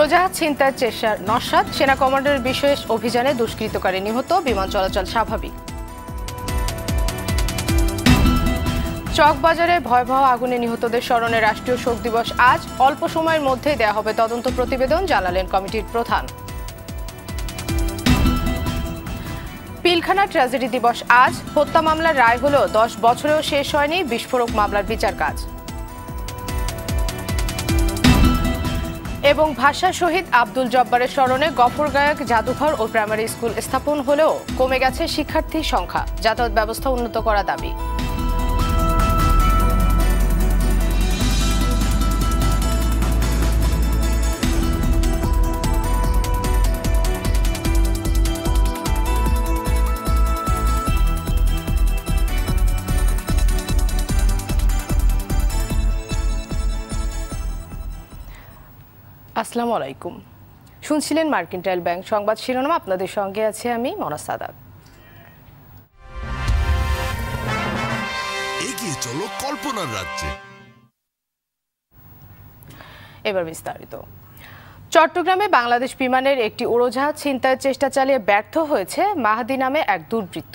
উড়োজাহাজ ছিনতাইয়ের চেষ্টার নস্যাৎ, সেনা কমান্ডারের বিশেষ অভিযানে দুষ্কৃতকারী নিহত, বিমান চলাচল স্বাভাবিক। চকবাজারে ভয়াবহ আগুনে নিহতদের স্মরণে রাষ্ট্রীয় শোক দিবস আজ। অল্প সময়ের মধ্যেই দেয়া হবে তদন্ত প্রতিবেদন, জানালেন কমিটির প্রধান। পিলখানা ট্র্যাজেডি দিবস আজ। হত্যা মামলার রায় হলেও 10 বছরেও শেষ হয়নি বিস্ফোরক মামলার বিচার কাজ। এবং ভাষা শহীদ আব্দুল জব্বারের স্মরণে গফরগায়ক জাদুঘর ও প্রাইমারি স্কুল স্থাপন হলেও কমে গেছে শিক্ষার্থীর সংখ্যা, যাতায়াত ব্যবস্থা উন্নত করা দাবি। আসসালামু আলাইকুম। শুনছিলেন মার্কেন্টাইল ব্যাংক সংবাদ শিরোনাম, আপনাদের সঙ্গে আছি আমি মনা সাদাত। এগিয়ে চলো কল্পনার রাজ্যে। এবার বিস্তারিত। চট্টগ্রামে বাংলাদেশ বিমানের একটি উড়োজাহাজ ছিনতাইয়ের চেষ্টা চালিয়ে ব্যর্থ হয়েছে মাহাদি নামে এক দুর্বৃত্ত।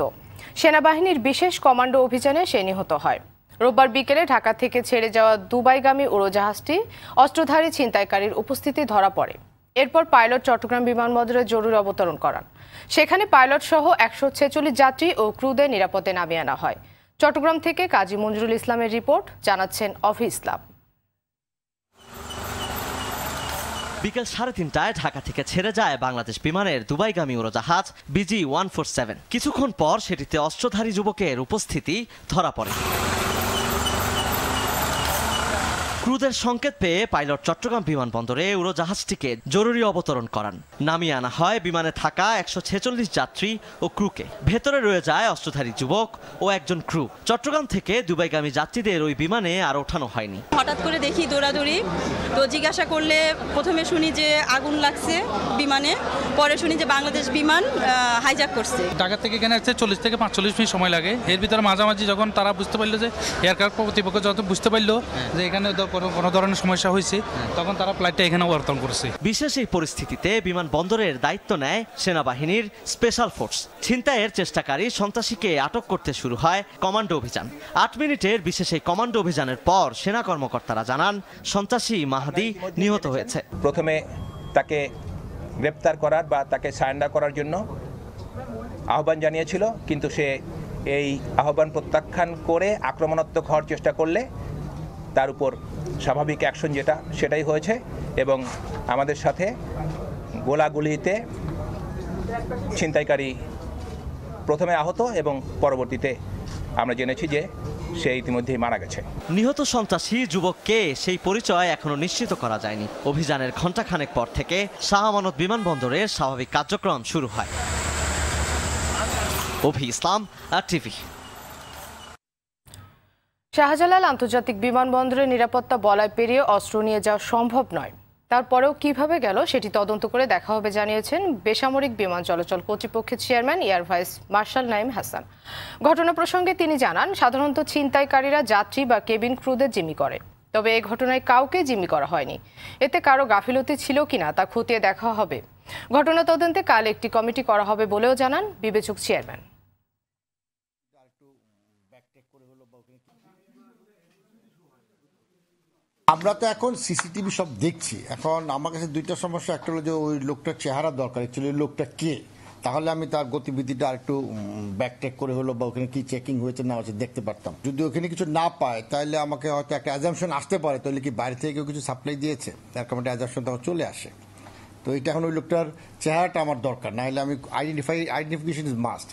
সেনাবাহিনীর বিশেষ কমান্ডো অভিযানে সে নিহত হয়। রোববার বিকেলে ঢাকা থেকে ছেড়ে যাওয়া দুবাইগামী উড়োজাহাজটি অস্ত্রধারী ছিনতাইকারীর উপস্থিতি ধরা পড়ে। এরপর পাইলট চট্টগ্রাম বিমানবন্দরে জরুরি অবতরণ করান। সেখানে পাইলট সহ 146 যাত্রী ও ক্রুদের নিরাপদে নামিয়ে আনা হয়। চট্টগ্রাম থেকে কাজী মঞ্জুরুল ইসলামের রিপোর্ট, জানাচ্ছেন অভি ইসলাম। বিকেল 3:30টায় ঢাকা থেকে ছেড়ে যায় বাংলাদেশ বিমানের দুবাইগামী উড়োজাহাজ BG-147। কিছুক্ষণ পর সেটিতে অস্ত্রধারী যুবকের উপস্থিতি ধরা পড়ে। ক্রুদের সংকেত পেয়ে পাইলট চট্টগ্রাম বিমানবন্দরে উড়োজাহাজটিকে জরুরি অবতরণ করান। নামিয়ে আনা হয় বিমানে থাকা 146 যাত্রী ও ক্রুকে। ভেতরে রয়ে যায় অস্ত্রধারী যুবক ও একজন ক্রু। চট্টগ্রাম থেকে দুবাইগামী যাত্রীদের ওই বিমানে আর ওঠানো হয়নি। হঠাৎ করে দেখি দৌড়াদৌড়ি, তো জিজ্ঞাসা করলে প্রথমে শুনি যে আগুন লাগছে বিমানে, পরে শুনি যে বাংলাদেশ বিমান হাইজ্যাক করছে। ঢাকা থেকে এখানে আসতে 40 থেকে 45 মিনিট সময় লাগে। এর ভিতরে মাঝামাঝি যখন তারা বুঝতে পারলো যে এয়ারক্রাফট কর্তৃপক্ষ যখন বুঝতে পারলো যে এখানে কোনো ধরনের সমস্যা হয়েছে, তখন তারা ফ্লাইটটা এখানে অবতরণ করেছে। বিশেষ এই পরিস্থিতিতে বিমানবন্দরের দায়িত্ব নেয় সেনাবাহিনীর স্পেশাল ফোর্স। ছিনতাইয়ের চেষ্টাকারী সন্ত্রাসীকে আটক করতে শুরু হয় কমান্ডো অভিযান। 8 মিনিটের বিশেষ এই কমান্ডো অভিযানের পর সেনা কর্মকর্তারা জানান সন্ত্রাসী মাহাদি নিহত হয়েছে। প্রথমে তাকে গ্রেপ্তার করার বা তাকে সারেন্ডার করার জন্য আহ্বান জানিয়েছিল, কিন্তু সে এই আহ্বান প্রত্যাখ্যান করে আক্রমণাত্মক হওয়ার চেষ্টা করলে তার উপর স্বাভাবিক অ্যাকশন যেটা সেটাই হয়েছে এবং আমাদের সাথে গোলাগুলিতে ছিনতাইকারী প্রথমে আহত এবং পরবর্তীতে আমরা জেনেছি যে সে ইতিমধ্যেই মারা গেছে। নিহত সন্ত্রাসী যুবককে সেই পরিচয় এখনো নিশ্চিত করা যায়নি। অভিযানের ঘণ্টাখানেক পর থেকে শাহ আমানত বিমানবন্দরের স্বাভাবিক কার্যক্রম শুরু হয়। অভি ইসলাম, RTV। শাহজালাল আন্তর্জাতিক বিমানবন্দরের নিরাপত্তা বলয় পেরিয়ে অস্ত্র নিয়ে যাওয়া সম্ভব নয়। তারপরেও কিভাবে গেল সেটি তদন্ত করে দেখা হবে জানিয়েছেন বেসামরিক বিমান চলাচল কর্তৃপক্ষের chairman air vice marshal Naim Hasan. ঘটনা প্রসঙ্গে তিনি জানান, সাধারণত ছিনতাইকারীরা যাত্রী বা কেবিন ক্রুদের জিম্মি করে, তবে এই ঘটনায় কাউকে জিম্মি করা হয়নি। এতে কারো গাফিলতি ছিল কিনা তা খতিয়ে দেখা হবে। ঘটনা তদন্তে কাল একটি কমিটি করা হবে বলেও জানান বিবেচক চেয়ারম্যান। আমরা তো এখন সিসিটিভি সব দেখছি। এখন আমার কাছে দুইটা সমস্যা, একটা হলো যে ওই লোকটার চেহারা দরকার, অ্যাকচুয়ালি লোকটা কে, তাহলে আমি তার গতিবিধিটা আরেকটু ব্যাকটেক করে হলো বা ওখানে কি চেকিং হয়েছে না হয়েছে দেখতে পারতাম। যদি ওখানে কিছু না পায় তাহলে আমাকে হয়তো একটা অ্যাজাম্পশন আসতে পারে, তাহলে কি বাইরে থেকে কেউ কিছু সাপ্লাই দিয়েছে, এরকম একটা অ্যাজাম্পশন তখন চলে আসে। তো এটা এখন ওই লোকটার চেহারাটা আমার দরকার, না হলে আমি আইডেন্টিফিকেশন ইজ মাস্ট।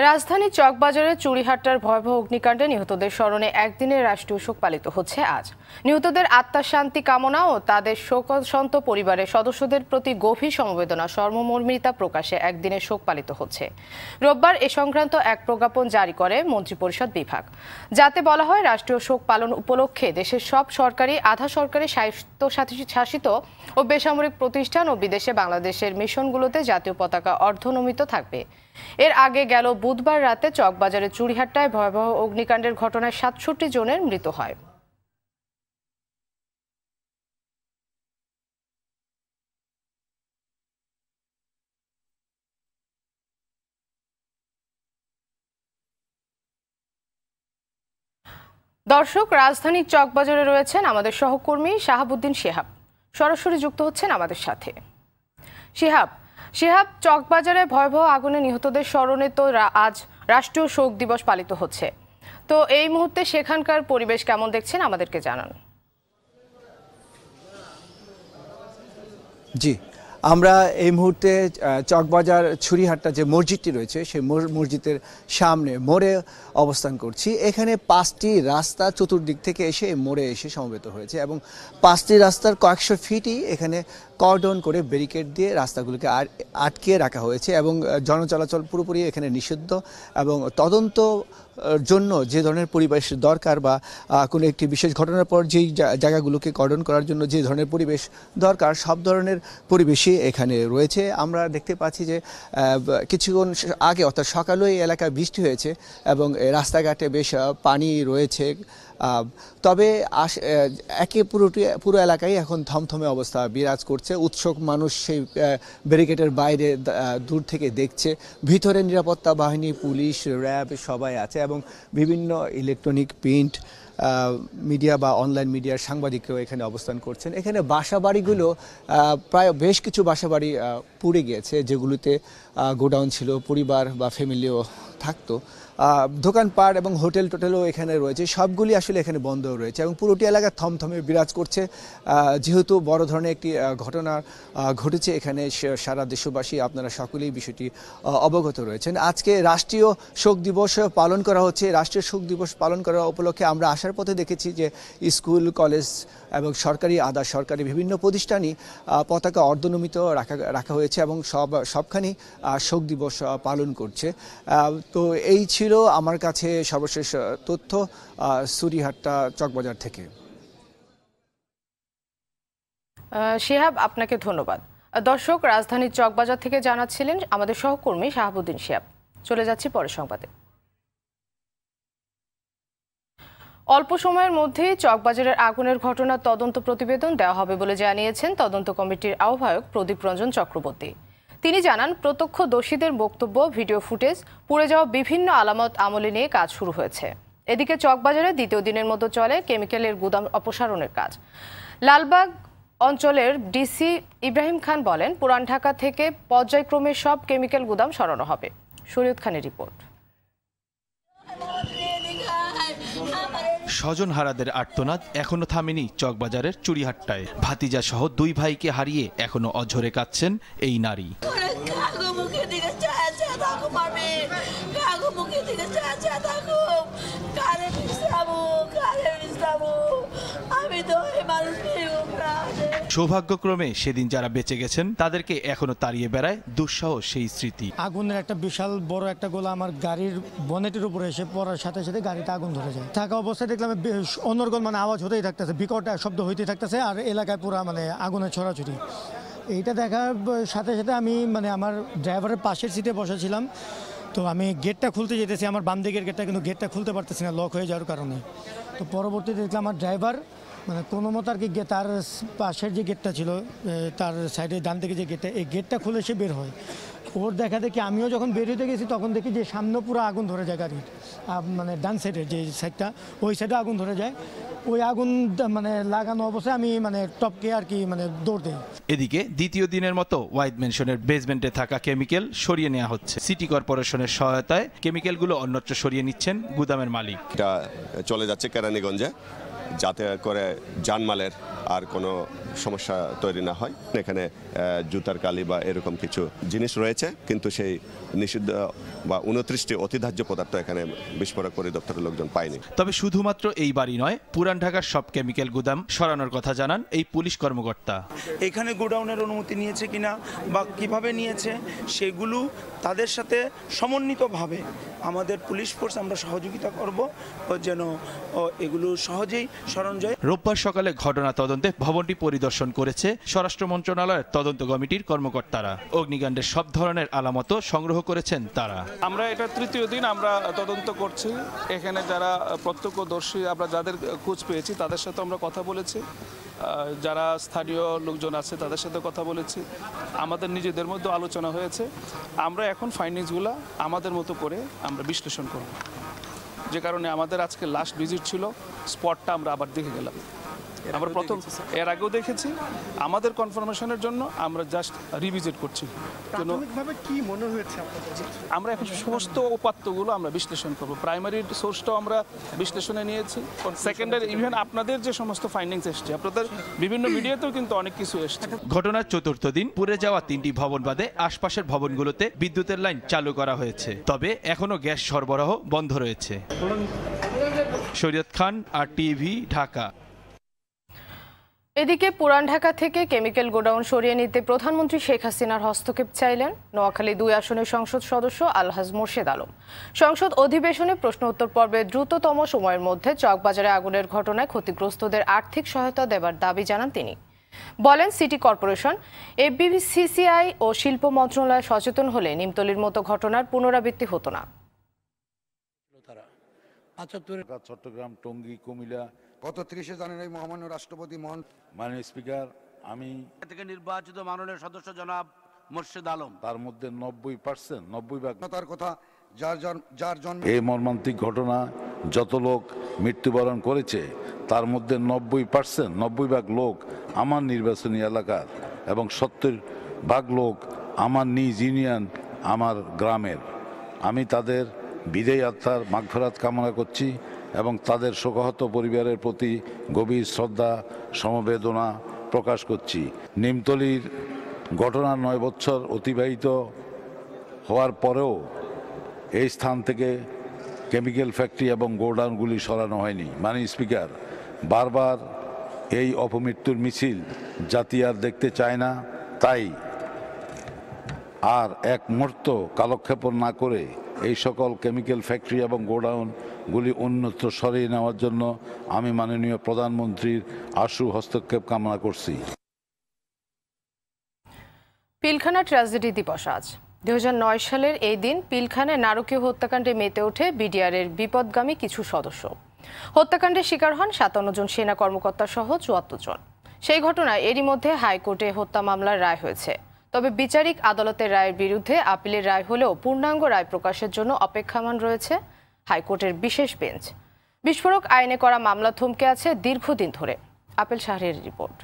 রাজধানী চকবাজারের চুড়িহাট্টার ভয়াবহ অগ্নিকাণ্ডে নিহতদের স্মরণে একদিনের রাষ্ট্রীয় শোক পালিত হচ্ছে আজ। নিহতদের আত্মার শান্তি কামনা ও তাদের শোকসন্ত পরিবারের সদস্যদের প্রতি গভীর সমবেদনা সর্বমর্মিতা প্রকাশে একদিনের শোক পালিত হচ্ছে। রোববার এ সংক্রান্ত এক প্রজ্ঞাপন জারি করে মন্ত্রিপরিষদ বিভাগ, যাতে বলা হয় রাষ্ট্রীয় শোক পালন উপলক্ষে দেশের সব সরকারি, আধা সরকারি, স্বায়ত্তশাসিত ও বেসামরিক প্রতিষ্ঠান ও বিদেশে বাংলাদেশের মিশনগুলোতে জাতীয় পতাকা অর্ধনমিত থাকবে। এর আগে গেল বুধবার রাতে চকবাজারের চুড়িহাট্টায় ভয়াবহ অগ্নিকাণ্ডের ঘটনায় ৬৭ জনের মৃত্যু হয়। দর্শক, রাজধানীর চকবাজারে রয়েছেন আমাদের সহকর্মী শাহাবুদ্দিন শিহাব, সরাসরি যুক্ত হচ্ছেন আমাদের সাথে। শিহাব, চকবাজারে ভয়াবহ আগুনে নিহতদের স্মরণে তো আজ রাষ্ট্রীয় শোক দিবস পালিত হচ্ছে, তো এই মুহূর্তে সেখানকার পরিবেশ কেমন দেখছেন আমাদেরকে জানান। জি, আমরা এই মুহূর্তে চকবাজার ছুরিহাট্টা যে মসজিদটি রয়েছে সেই মসজিদের সামনে মোড়ে অবস্থান করছি। এখানে 5টি রাস্তা চতুর্দিক থেকে এসে মোড়ে এসে সমবেত হয়েছে এবং 5টি রাস্তার কয়েকশো ফিটই এখানে কর্ডন করে ব্যারিকেড দিয়ে রাস্তাগুলোকে আটকিয়ে রাখা হয়েছে এবং জনচলাচল পুরোপুরি এখানে নিষিদ্ধ এবং তদন্ত জন্য যে ধরনের পরিবেশ দরকার বা কোনো একটি বিশেষ ঘটনার পর যেই জায়গাগুলোকে কর্ডন করার জন্য যে ধরনের পরিবেশ দরকার সব ধরনের পরিবেশই এখানে রয়েছে। আমরা দেখতে পাচ্ছি যে কিছুক্ষণ আগে অর্থাৎ সকালেও এই এলাকায় বৃষ্টি হয়েছে এবং রাস্তাঘাটে বেশ পানি রয়েছে, তবে পুরো এলাকায় এখন থমথমে অবস্থা বিরাজ করছে। উৎসুক মানুষ সেই ব্যারিকেডের বাইরে দূর থেকে দেখছে। ভিতরে নিরাপত্তা বাহিনী, পুলিশ, র্যাব সবাই আছে এবং বিভিন্ন ইলেকট্রনিক প্রিন্ট মিডিয়া বা অনলাইন মিডিয়ার সাংবাদিকরাও এখানে অবস্থান করছেন। এখানে বাসাবাড়িগুলো প্রায় বেশ কিছু বাসাবাড়ি পুড়ে গিয়েছে, যেগুলোতে গোডাউন ছিল, পরিবার বা ফ্যামিলিও থাকতো। দোকানপাট এবং হোটেল টোটেলও এখানে রয়েছে, সবগুলি আসলে এখানে বন্ধ রয়েছে এবং পুরোটি এলাকা থমথমে বিরাজ করছে। যেহেতু বড় ধরনের একটি ঘটনা ঘটেছে এখানে, সারা দেশবাসী আপনারা সকলেই বিষয়টি অবগত রয়েছেন। আজকে রাষ্ট্রীয় শোক দিবস পালন করা হচ্ছে। রাষ্ট্রীয় শোক দিবস পালন করা উপলক্ষে আমরা আসার পথে দেখেছি যে স্কুল, কলেজ এবং সরকারি আধা সরকারি বিভিন্ন প্রতিষ্ঠানই পতাকা অর্ধনমিত রাখা হয়েছে এবং সবখানি শোক দিবস পালন করছে। তো এই ছিল আমার কাছে সর্বশেষ তথ্য ছুরিহাট্টা চকবাজার থেকে। শিহাব, আপনাকে ধন্যবাদ। দর্শক, রাজধানীর চকবাজার থেকে জানাচ্ছিলেন আমাদের সহকর্মী শাহাবুদ্দিন শিহাব। চলে যাচ্ছি পরের সংবাদে। অল্প সময়ের মধ্যেই চকবাজারের আগুনের ঘটনার তদন্ত প্রতিবেদন দেওয়া হবে বলে জানিয়েছেন তদন্ত কমিটির আহ্বায়ক প্রদীপ রঞ্জন চক্রবর্তী। তিনি জানান, প্রত্যক্ষদর্শীদের বক্তব্য, ভিডিও ফুটেজ, পুড়ে যাওয়া বিভিন্ন আলামত আমলে নিয়ে কাজ শুরু হয়েছে। এদিকে চকবাজারে দ্বিতীয় দিনের মতো চলে কেমিক্যালের গুদাম অপসারণের কাজ। লালবাগ অঞ্চলের ডিসি ইব্রাহিম খান বলেন, পুরান ঢাকা থেকে পর্যায়ক্রমে সব কেমিক্যাল গুদাম সরানো হবে। শরীয়ত খানের রিপোর্ট। স্বজনহারাদের আর্তনাদ এখনো থামেনি চকবাজারের চুরিহাট্টায়। ভাতিজা সহ 2 ভাইকে হারিয়ে এখনো অঝরে কাঁদছেন এই নারী। সৌভাগ্যক্রমে সেদিন যারা বেঁচে গেছেন তাদেরকে এখনো তাড়িয়ে বেড়ায় দুঃসহ সেই স্মৃতি। আগুনের একটা বিশাল বড় একটা গোলা আমার গাড়ির বনেটের উপরে এসে পড়ার সাথে সাথে গাড়িতে আগুন ধরে যায়। থাকা অবস্থায় দেখলাম অনর্গল আওয়াজ হতেই থাকতেছে, বিকট শব্দ হইতেই থাকতেছে আর এলাকায় পুরো আগুনের ছড়াছড়ি। এইটা দেখার সাথে সাথে আমি আমার ড্রাইভারের পাশের সিটে বসেছিলাম, তো আমি গেটটা খুলতে যেতেছি, আমার বাম দিকের গেটটা, কিন্তু গেটটা খুলতে পারতেছি না লক হয়ে যাওয়ার কারণে। তো পরবর্তীতে দেখলাম আমার ড্রাইভার কোনো মতো আর কি তার পাশের যে গেটটা ছিল, তার সাইডে ডান দিকে যে গেটটা, এই গেটটা খুলে সে বের হয়। ওর দেখা দেখি আমিও যখন বের হতে গেছি তখন দেখি যে সামনে পুরো আগুন ধরে যায় গাড়ির, ডান সাইডের যে সাইডটা, ওই সাইডে আগুন ধরে যায়। ওই আগুন লাগানো অবস্থায় আমি টপকে আর কি দৌড় দিই। এদিকে দ্বিতীয় দিনের মতো ওয়াইড মেনশনের বেসমেন্টে থাকা কেমিক্যাল সরিয়ে নেওয়া হচ্ছে। সিটি কর্পোরেশনের সহায়তায় কেমিক্যালগুলো অন্যত্র সরিয়ে নিচ্ছেন গুদামের মালিক। এটা চলে যাচ্ছে কেরানীগঞ্জে, যাতে করে জানমালের আর কোনো সমস্যা তৈরি না হয়। এখানে জুতার কালি বা এরকম কিছু জিনিস রয়েছে, কিন্তু সেই নিষিদ্ধ বা 29টি অতিধার্য পদার্থ এখানে বিস্ফোরক পরিদপ্তরের লোকজন পায়নি। তবে শুধুমাত্র এই বাড়ি নয়, পুরান ঢাকার সব কেমিক্যাল গুদাম সরানোর কথা জানান এই পুলিশ কর্মকর্তা। এখানে গোডাউনের অনুমতি নিয়েছে কিনা বা কিভাবে নিয়েছে সেগুলো তাদের সাথে সমন্বিতভাবে আমাদের পুলিশ ফোর্স আমরা সহযোগিতা করব যেন এগুলো সহজেই সরানো যায়। রোববার সকালে ঘটনা তদন্তে ভবনটি পরিদর্শন করেছে স্বরাষ্ট্র মন্ত্রণালয়ের তদন্ত কমিটির কর্মকর্তারা। অগ্নিকাণ্ডের সব ধরনের আলামত সংগ্রহ করেছেন তারা। আমরা এটা তৃতীয় দিন আমরা তদন্ত করছি। এখানে যারা প্রত্যক্ষদর্শী আমরা যাদের খোঁজ পেয়েছি তাদের সাথে আমরা কথা বলেছি, যারা স্থানীয় লোকজন আছে তাদের সাথে কথা বলেছি, আমাদের নিজেদের মধ্যে আলোচনা হয়েছে। আমরা এখন ফাইন্ডিংসগুলো আমাদের মতো করে আমরা বিশ্লেষণ করব। যে কারণে আমাদের আজকে লাস্ট ভিজিট ছিল, স্পটটা আমরা আবার দেখে গেলাম। আমরা প্রথম এর আগেও দেখেছি, আমাদের কনফার্মেশনের জন্য আমরা জাস্ট রিভিজিট করছি। প্রাথমিকভাবে কি মনে হয়েছে আপনাদের? আমরা এখন সমস্ত উপাত্তগুলো আমরা বিশ্লেষণ করব। প্রাইমারি সোর্সটাও আমরা বিশ্লেষণে নিয়েছি, সেকেন্ডারি ইভেন আপনাদের যে সমস্ত ফাইন্ডিংস এসছে, আপনাদের বিভিন্ন মিডিয়াতেও কিন্তু অনেক কিছু এসছে। ঘটনার চতুর্থ দিন পুড়ে যাওয়া 3টি ভবন বাদে আশপাশের ভবনগুলোতে বিদ্যুতের লাইন চালু করা হয়েছে, তবে এখনো গ্যাস সরবরাহ বন্ধ রয়েছে। শরীয়ত খান, RTV, ঢাকা। এদিকে পুরান ঢাকা থেকে কেমিক্যাল গোডাউন সরিয়ে নিতে প্রধানমন্ত্রী শেখ হাসিনার হস্তক্ষেপ চাইলেন নোয়াখালী 2 আসনের সংসদ সদস্য আলহাজ মোর্শেদ আলম। সংসদ অধিবেশনে প্রশ্ন উত্তর পর্বে দ্রুততম সময়ের মধ্যে চকবাজারে আগুনের ঘটনায় ক্ষতিগ্রস্তদের আর্থিক সহায়তা দেবার দাবি জানান তিনি। বলেন, সিটি কর্পোরেশন, FBCCI ও শিল্প মন্ত্রণালয় সচেতন হলে নিমতলির মতো ঘটনার পুনরাবৃত্তি হতো না। চট্টগ্রাম, টঙ্গী, কুমিল্লা গত 30 জানুয়ারি মহামান্য রাষ্ট্রপতি মাননীয় স্পিকার, আমি থেকে নির্বাচিত মাননীয় সদস্য জনাব মোর্শেদ আলম, তার মধ্যে 90% 90 তার কথা যার জন্ম এই মর্মান্তিক ঘটনা যত লোক মৃত্যুবরণ করেছে তার মধ্যে 90% লোক আমার নির্বাচনী এলাকার এবং 70% লোক আমার নিজ ইউনিয়ন, আমার গ্রামের। আমি তাদের বিদায়ী আত্মার মাগফিরাত কামনা করছি এবং তাদের শোকাহত পরিবারের প্রতি গভীর শ্রদ্ধা সমবেদনা প্রকাশ করছি। নিমতলির ঘটনা 9 বছর অতিবাহিত হওয়ার পরেও এই স্থান থেকে কেমিক্যাল ফ্যাক্টরি এবং গোডাউনগুলি সরানো হয়নি। মাননীয় স্পিকার, বারবার এই অপমৃত্যুর মিছিল জাতি আর দেখতে চায় না, তাই আর এক মুহূর্ত কালক্ষেপণ না করে এই সকল কেমিক্যাল ফ্যাক্টরি এবং গোডাউনগুলি অন্যত্র সরিয়ে নেওয়ার জন্য আমি মাননীয় প্রধানমন্ত্রীর আশু হস্তক্ষেপ কামনা করছি। পিলখানা ট্র্যাজেডি দিবস আজ। 2009 সালের এই দিন পিলখানায় নারকীয় হত্যাকাণ্ডে মেতে ওঠে বিডিআরের বিপদগামী কিছু সদস্য। হত্যাকাণ্ডের শিকার হন 57 জন সেনা কর্মকর্তা সহ 74 জন। সেই ঘটনায় এরই মধ্যে হাইকোর্টে হত্যা মামলার রায় হয়েছে। তবে বিচারিক আদালতের রায়ের বিরুদ্ধে আপিলের রায় হলেও পূর্ণাঙ্গ রায় প্রকাশের জন্য অপেক্ষমাণ রয়েছে হাইকোর্টের বিশেষ বেঞ্চ। বিস্ফোরক আইনে করা মামলা থমকে আছে দীর্ঘদিন ধরে। Apple Shahriar report.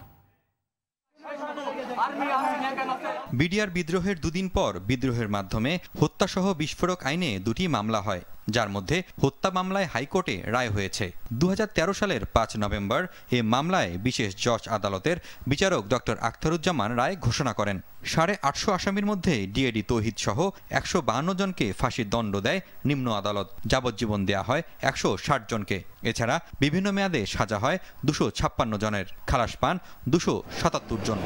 বিডিআর বিদ্রোহের দুদিন পর বিদ্রোহের মাধ্যমে হত্যাসহ বিস্ফোরক আইনে 2টি মামলা হয়, যার মধ্যে হত্যা মামলায় হাইকোর্টে রায় হয়েছে। 2013 সালের 5 নভেম্বর এ মামলায় বিশেষ জজ আদালতের বিচারক ডক্টর আখতারুজ্জামান রায় ঘোষণা করেন। 850 আসামির মধ্যে ডিএডি তৌহিদ সহ 152 জনকে ফাঁসির দণ্ড দেয় নিম্ন আদালত। যাবজ্জীবন দেয়া হয় 160 জনকে। এছাড়া বিভিন্ন মেয়াদে সাজা হয় 256 জনের, খালাস পান 277 জন।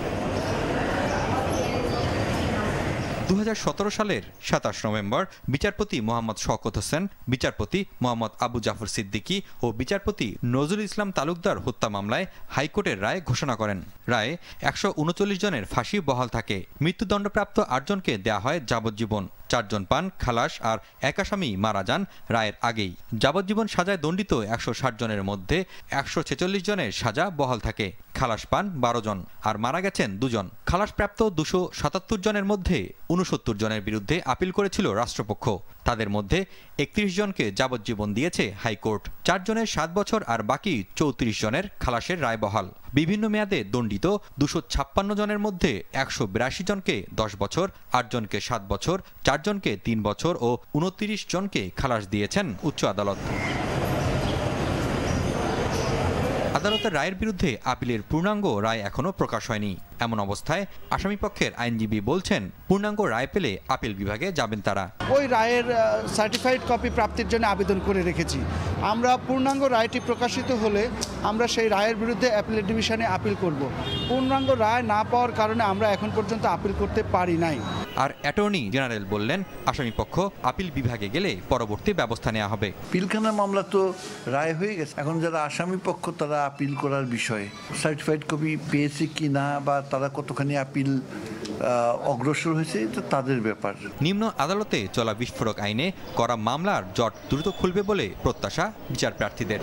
2017 সালের 27 নভেম্বর বিচারপতি মোহাম্মদ শওকত হোসেন, বিচারপতি মোহাম্মদ আবু জাফর সিদ্দিকী ও বিচারপতি নজরুল ইসলাম তালুকদার হত্যা মামলায় হাইকোর্টের রায় ঘোষণা করেন। রায়ে 139 জনের ফাঁসি বহাল থাকে। মৃত্যুদণ্ডপ্রাপ্ত 8 জনকে দেয়া হয় যাবজ্জীবন, 4 জন পান খালাস আর 1 আসামি মারা যান রায়ের আগেই। যাবজ্জীবন সাজায় দণ্ডিত 160 জনের মধ্যে 146 জনের সাজা বহাল থাকে, খালাস পান 12 জন আর মারা গেছেন 2 জন। খালাসপ্রাপ্ত 277 জনের মধ্যে 69 জনের বিরুদ্ধে আপিল করেছিল রাষ্ট্রপক্ষ। তাদের মধ্যে 31 জনকে যাবজ্জীবন দিয়েছে হাইকোর্ট। 4 জনের 7 বছর আর বাকি 34 জনের খালাসের রায় বহাল। বিভিন্ন মেয়াদে দণ্ডিত 256 জনের মধ্যে 182 জনকে 10 বছর, 8 জনকে 7 বছর, 4 জনকে 3 বছর ও 29 জনকে খালাস দিয়েছেন উচ্চ আদালত। আদালতের রায়ের বিরুদ্ধে আপিলের পূর্ণাঙ্গ রায় এখনো প্রকাশ হয়নি। এমন অবস্থায় আসামিপক্ষের আইনজীবী বলছেন, পূর্ণাঙ্গ রায় পেলে আপিল বিভাগে যাবেন তারা। ওই রায়ের সার্টিফাইড কপি প্রাপ্তির জন্য আবেদন করে রেখেছি। আমরা পূর্ণাঙ্গ রায়টি প্রকাশিত হলে আমরা সেই রায়ের বিরুদ্ধে অ্যাপিলেট ডিভিশনে আপিল করব। পূর্ণাঙ্গ রায় না পাওয়ার কারণে আমরা এখন পর্যন্ত আপিল করতে পারি নাই। আর অ্যাটর্নি জেনারেল বললেন, আসামিপক্ষ আপিল বিভাগে গেলে পরবর্তী ব্যবস্থা নেওয়া হবে। পিলখানা মামলা তো রায় হয়ে গেছে, এখন যারা আসামি পক্ষ তারা আপিল করার বিষয়ে সার্টিফাইড কপি পেয়েছে কি না বা তারা কতখানি আপিল অগ্রসর হয়েছে এটা তাদের ব্যাপার। নিম্ন আদালতে চলা বিস্ফোরক আইনে করা মামলার জট দ্রুত খুলবে বলে প্রত্যাশা বিচার প্রার্থীদের।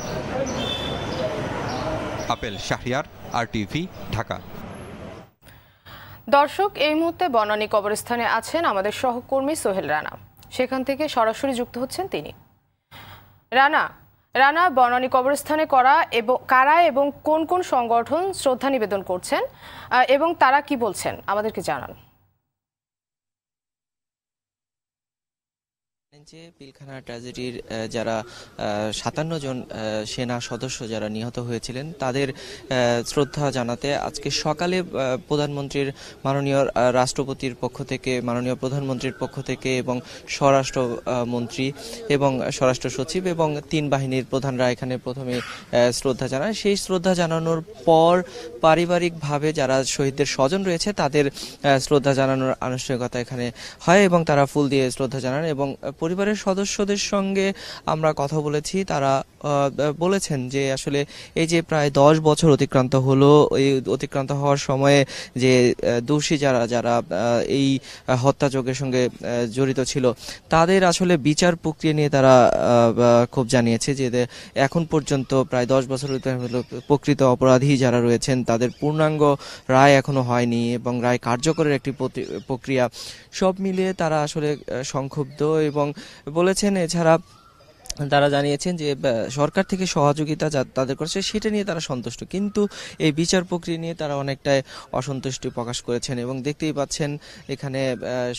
Apple Shahriar, RTV, Dhaka. দর্শক, এই মুহূর্তে বনানী কবরস্থানে আছেন আমাদের সহকর্মী সোহেল রানা। সেখান থেকে সরাসরি যুক্ত হচ্ছেন তিনি। রানা বনানী কবরস্থানে কারা এবং কোন কোন সংগঠন শ্রদ্ধা নিবেদন করছেন এবং তারা কি বলছেন আমাদেরকে জানান। যে পিলখানা ট্র্যাজেডির যারা ৫৭ জন সেনা সদস্য যারা নিহত হয়েছিলেন তাদের শ্রদ্ধা জানাতে আজকে সকালে প্রধানমন্ত্রীর মাননীয় রাষ্ট্রপতির পক্ষ থেকে মাননীয় প্রধানমন্ত্রীর পক্ষ থেকে এবং স্বরাষ্ট্রমন্ত্রী এবং স্বরাষ্ট্র সচিব এবং ৩ বাহিনীর প্রধানরা এখানে প্রথমে শ্রদ্ধা জানায়। সেই শ্রদ্ধা জানানোর পর পারিবারিকভাবে যারা শহীদদের স্বজন রয়েছে তাদের শ্রদ্ধা জানানোর আনুষ্ঠানিকতা এখানে হয় এবং তারা ফুল দিয়ে শ্রদ্ধা জানান এবং পরিবারের সদস্যদের সঙ্গে আমরা কথা বলেছি। তারা বলেছেন যে আসলে এই যে প্রায় 10 বছর অতিক্রান্ত হলো, এই অতিক্রান্ত হওয়ার সময়ে যে দোষী যারা এই হত্যাযজ্ঞের সঙ্গে জড়িত ছিল তাদের আসলে বিচার প্রক্রিয়া নিয়ে তারা খুব জানিয়েছে যে এখন পর্যন্ত প্রায় 10 বছর হলো প্রকৃত অপরাধী যারা রয়েছেন তাদের পূর্ণাঙ্গ রায় এখনো হয়নি এবং রায় কার্যকরের একটি প্রক্রিয়া সব মিলিয়ে তারা আসলে সংক্ষুব্ধ এবং বলেছেন এছাড়া তারা জানিয়েছেন যে সরকার থেকে সহযোগিতা যা তাদের করছে সেটা নিয়ে তারা সন্তুষ্ট, কিন্তু এই বিচার প্রক্রিয়া নিয়ে তারা অনেকটাই অসন্তুষ্টি প্রকাশ করেছেন এবং দেখতেই পাচ্ছেন এখানে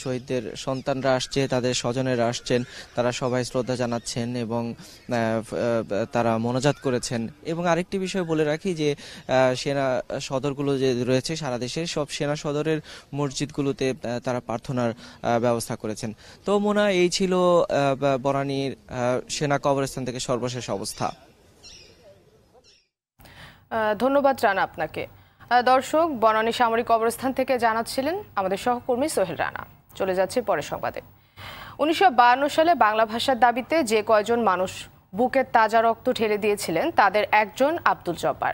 শহীদদের সন্তানরা আসছে, তাদের স্বজনেরা আসছেন, তারা সবাই শ্রদ্ধা জানাচ্ছেন এবং তারা মোনাজাত করেছেন। এবং আরেকটি বিষয় বলে রাখি যে সেনা সদরগুলো যে রয়েছে সারা দেশে সব সেনা সদরের মসজিদগুলোতে তারা প্রার্থনার ব্যবস্থা করেছেন। তো মোনা এই ছিল বনানীর সেনা কবরস্থান থেকে সর্বশেষ অবস্থা। ধন্যবাদ রানা আপনাকে। দর্শক, বনানী সামরিক কবরস্থান থেকে জানাচ্ছিলেন আমাদের সহকর্মী সোহেল রানা। চলে যাচ্ছে পরের সংবাদে। 1952 সালে বাংলা ভাষার দাবিতে যে কয়জন মানুষ বুকের তাজা রক্ত ঢেলে দিয়েছিলেন তাদের একজন আব্দুল জব্বার।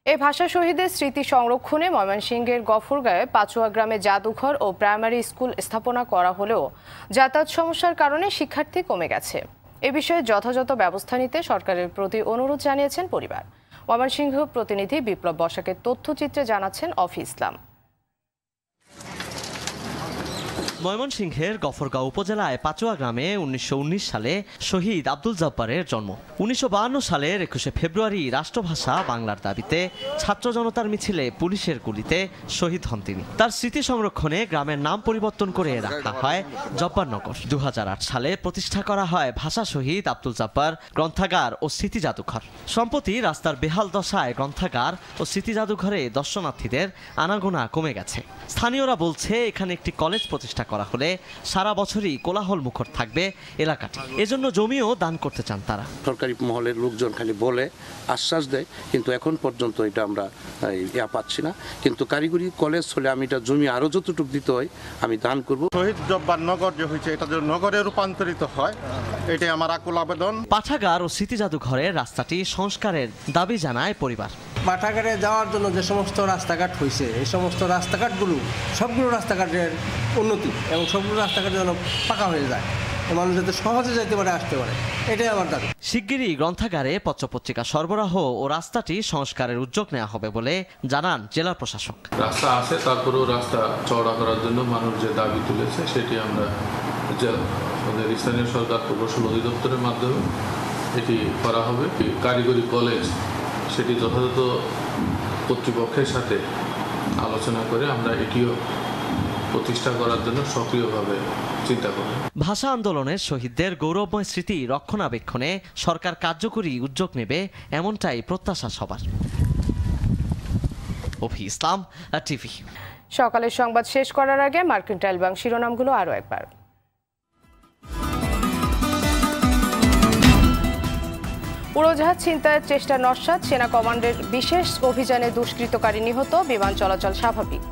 এই ভাষা শহীদের স্মৃতি সংরক্ষণে ময়মনসিংহের গফরগাঁয়ে পাচুয়া গ্রামে জাদুঘর ও প্রাইমারি স্কুল স্থাপনা করা হলেও যাতায়াত সমস্যার কারণে শিক্ষার্থী কমে গেছে। এ বিষয়ে যথাযথ ব্যবস্থা নিতে সরকারের প্রতি অনুরোধ জানিয়েছেন পরিবার। ময়মনসিংহ প্রতিনিধি বিপ্লব বসাকের তথ্যচিত্রে জানাচ্ছেন অফি ইসলাম। ময়মনসিংহের গফরগাঁও উপজেলায় পাচুয়া গ্রামে 1919 সালে শহীদ আব্দুল জব্বারের জন্ম। 1952 সালের 21শে ফেব্রুয়ারি রাষ্ট্রভাষা বাংলার দাবিতে ছাত্র জনতার মিছিলে পুলিশের গুলিতে শহীদ হন তিনি। তার স্মৃতি সংরক্ষণে গ্রামের নাম পরিবর্তন করে রাখা হয় জব্বারনগর। 2008 সালে প্রতিষ্ঠা করা হয় ভাষা শহীদ আব্দুল জব্বার গ্রন্থাগার ও স্মৃতি জাদুঘর। সম্প্রতি রাস্তার বেহাল দশায় গ্রন্থাগার ও স্মৃতি জাদুঘরে দর্শনার্থীদের আনাগোনা কমে গেছে। স্থানীয়রা বলছে এখানে একটি কলেজ প্রতিষ্ঠা করা হলে সারা বছরই কোলাহল মুখর থাকবে এলাকাটি। এজন্য জমিও দান করতে চান তারা। সরকারি মহলের লোকজন খালি বলে আশ্বাস দেয়, কিন্তু এখন পর্যন্ত এটা আমরা পাচ্ছি না। কিন্তু কারিগরি কলেজ হলে আমি এটা জমি আরো যতটুকু দিতে হয় আমি দান করব। শহীদ জব্বার নগর যে হয়েছে এটা যদি নগরে রূপান্তরিত হয় এটাই আমার আকুল আবেদন। পাঠাগার ও স্মৃতি জাদুঘরের রাস্তাটি সংস্কারের দাবি জানায় পরিবার। পাঠাগারে যাওয়ার জন্য যে সমস্ত রাস্তাঘাট হয়েছে এই সমস্ত রাস্তাঘাটগুলো সবগুলো রাস্তাঘাটের উন্নতি এবং সবগুলো রাস্তাঘাট যেন পাকা হয়ে যায়, মানুষ যাতে সহজে যেতে পারে আসতে পারে, এটাই আমার দাবি। শিগগিরই গ্রন্থাগারে পত্রপত্রিকা সরবরাহ ও রাস্তাটি সংস্কারের উদ্যোগ নেওয়া হবে বলে জানান জেলা প্রশাসক। রাস্তা আছে, তারপরেও রাস্তা চওড়া করার জন্য মানুষ যে দাবি তুলেছে সেটি আমরা আমাদের স্থানীয় সরকার প্রকৌশল অধিদপ্তরের মাধ্যমে এটি করা হবে। কারিগরি কলেজ সেটি যথাযথ কর্তৃপক্ষের সাথে আলোচনা করে আমরা এটিও প্রতিষ্ঠা করার জন্য সক্রিয়ভাবে চিন্তা করব। ভাষা আন্দোলনের শহীদদের গৌরবময় স্মৃতি রক্ষণাবেক্ষণে সরকার কার্যকরী উদ্যোগ নেবে এমনটাই প্রত্যাশা সবার। অফি ইসলাম, টিভি। সকালের সংবাদ শেষ করার আগে মার্কেন্টাইল ব্যাংক শিরোনামগুলো আরও একবার। উড়োজাহাজ ছিনতাইয়ের চেষ্টা নস্যাৎ, সেনা কমান্ডের বিশেষ অভিযানে দুষ্কৃতকারী নিহত, বিমান চলাচল স্বাভাবিক।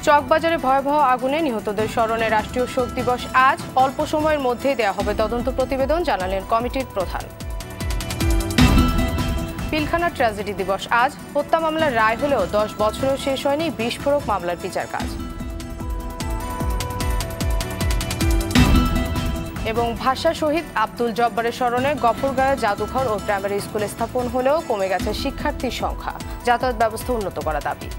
চকবাজারে ভয়াবহ আগুনে নিহতদের স্মরণে রাষ্ট্রীয় শোক দিবস আজ। অল্প সময়ের মধ্যেই দেয়া হবে তদন্ত প্রতিবেদন, জানালেন কমিটির প্রধান। পিলখানা ট্র্যাজেডি দিবস আজ। হত্যা মামলার রায় হলেও 10 বছরও শেষ হয়নি বিস্ফোরক মামলার বিচার কাজ। এবং ভাষা শহীদ আব্দুল জব্বারের স্মরণে গফরগাঁয়ে জাদুঘর ও প্রাইমারি স্কুল স্থাপন হলেও কমে গেছে শিক্ষার্থীর সংখ্যা, যাতায়াত ব্যবস্থা উন্নত করা দাবি।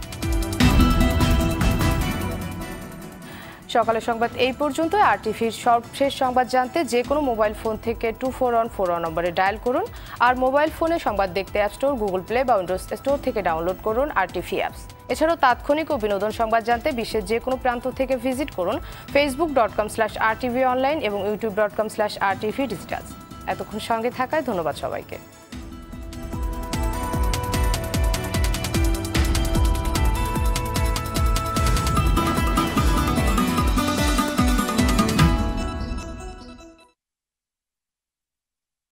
সকালের সংবাদ এই পর্যন্ত। আরটিভির সর্বশেষ সংবাদ জানতে যে কোনো মোবাইল ফোন থেকে 2414 নম্বরে ডায়াল করুন। আর মোবাইল ফোনে সংবাদ দেখতে অ্যাপ স্টোর, গুগল প্লে বা উইন্ডোজ স্টোর থেকে ডাউনলোড করুন আরটিভি অ্যাপস। এছাড়াও তাৎক্ষণিক ও বিনোদন সংবাদ জানতে বিশ্বের যে কোনো প্রান্ত থেকে ভিজিট করুন facebook.com/rtvonline এবং youtube.com/rtvdigital। এতক্ষণ সঙ্গে থাকায় ধন্যবাদ সবাইকে।